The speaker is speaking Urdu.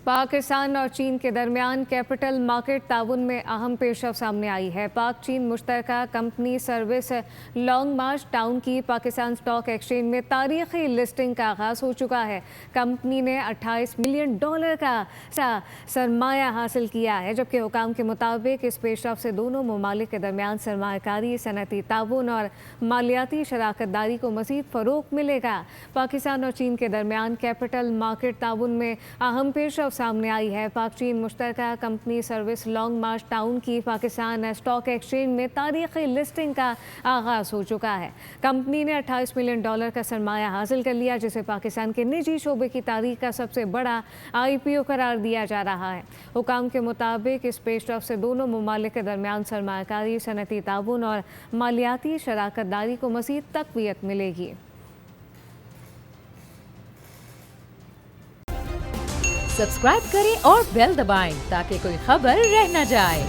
پاکستان اور چین کے درمیان کیپٹل مارکیٹ تعاون میں اہم پیشرفت سامنے آئی ہے۔ پاک چین مشترکہ company service long march town کی پاکستان اسٹاک ایکسچینج میں تاریخی لسٹنگ کا آغاز ہو چکا ہے۔ کمپنی نے $28 ملین کا سرمایہ حاصل کیا ہے، جبکہ حکام کے مطابق اس پیشرفت سے دونوں ممالک کے درمیان سرمایہ کاری، صنعتی تعاون اور مالیاتی شراکت داری کو مزید فروغ ملے گا۔ پاکستان اور چین کے درمیان کیپٹل مارکیٹ تعاون میں اہم پیشرفت سامنے آئی ہے۔ پاک چین مشترکہ company service long march town کی پاکستان اسٹاک ایکسچینج میں تاریخی لسٹنگ کا آغاز ہو چکا ہے۔ کمپنی نے $28 ملین کا سرمایہ حاصل کر لیا، جسے پاکستان کے نجی شعبے کی تاریخ کا سب سے بڑا IPO قرار دیا جا رہا ہے۔ حکام کے مطابق اس پیشرفت سے دونوں ممالک کے درمیان سرمایہ کاری، صنعتی تعاون اور مالیاتی شراکت داری کو مزید تقویت ملے گی۔ سبسکرائب کریں اور بیل دبائیں تاکہ کوئی خبر رہ نہ جائے۔